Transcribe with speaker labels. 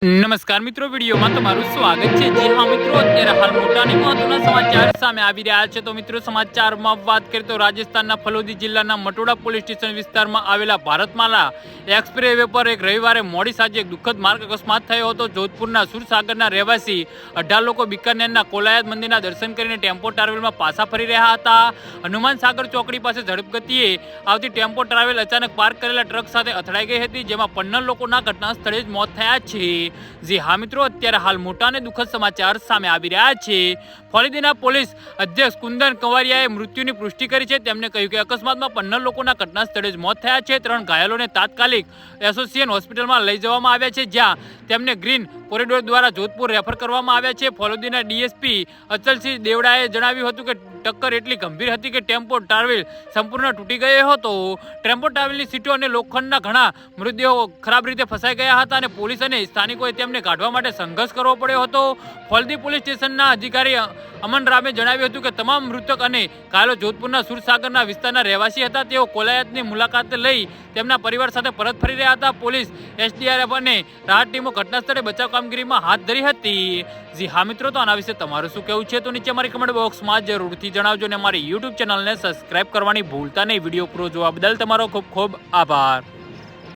Speaker 1: નમસ્કાર મિત્રો, વિડીયોમાં તમારું સ્વાગત છે। જી હા મિત્રો, અત્યારે હાલ મોટા અને મહત્વના સમાચાર સામે આવી રહ્યા છે। તો મિત્રો, સમાચારમાં વાત કરીએ તો રાજસ્થાનના ફલોદી જિલ્લાના મટોડા પોલીસ સ્ટેશન વિસ્તારમાં આવેલા ભારતમાલા એક્સપ્રેસ વે પર એક રવિવારે મોડી સાંજે એક દુઃખદ માર્ગ અકસ્માત થયો હતો। જોધપુરના સુરસાગરના રહેવાસી 18 લોકો બિકાનેરના કોલાયત મંદિરના દર્શન કરીને ટેમ્પો ટ્રાવેલમાં પાછા ફરી રહ્યા હતા। હનુમાન સાગર ચોકડી પાસે ઝડપગતિએ આવતી ટેમ્પો ટ્રાવેલ અચાનક પાર્ક કરેલા ટ્રક સાથે અથડાઈ ગઈ હતી, જેમાં 15 લોકોના ઘટના સ્થળે જ મોત થયા છે। જી હા મિત્રો, અત્યારે હાલ મોટા અને દુઃખદ સમાચાર સામે આવી રહ્યા છે। ફરીદીના પોલીસ અધ્યક્ષ કુંદન કંવરિયાએ મૃત્યુની પુષ્ટિ કરી છે। તેમણે કહ્યું કે અકસ્માતમાં 15 લોકોના ઘટના સ્થળે જ મોત થયા છે। 3 ઘાયલોને તાત્કાલિક એસોસિએશન હોસ્પિટલમાં લઈ જવામાં આવ્યા છે, જ્યાં તેમને ગ્રીન કોરિડોર દ્વારા જોધપુર રેફર કરવામાં આવ્યા છે। ફલોદીના ડીએસપી અચલસિંહ દેવડાએ જણાવ્યું હતું કે ટક્કર એટલી ગંભીર હતી કે ટેમ્પો ટ્રાવેલ સંપૂર્ણ તૂટી ગયો હતો। ટેમ્પો ટ્રાવેલની સીટો અને લોખંડના ઘણા મૃતદેહો ખરાબ રીતે ફસાઈ ગયા હતા અને પોલીસ અને સ્થાનિકોએ તેમને કાઢવા માટે સંઘર્ષ કરવો પડ્યો હતો। ફલદી પોલીસ સ્ટેશનના અધિકારી અમન રામે જણાવ્યું હતું કે તમામ મૃતક અને ઘાયલો જોધપુરના સુરસાગરના વિસ્તારના રહેવાસી હતા। તેઓ કોલાયતની મુલાકાત લઈ તેમના પરિવાર સાથે પરત ફરી રહ્યા હતા। પોલીસ, એસડીઆરએફ અને રાહત ટીમો ઘટના સ્થળે બચાવ કામગીરીમાં હાથ ધરી હતી। જી હા મિત્રો, તો આના વિશે તમારું શું કહેવું છે તો નીચે અમારી કમેન્ટ બોક્સમાં જરૂરથી જણાવજો અને અમારી યુટ્યુબ ચેનલને સબસ્ક્રાઇબ કરવાની ભૂલતા નહીં। વિડીયો પૂરો જોવા બદલ તમારો ખૂબ ખૂબ આભાર।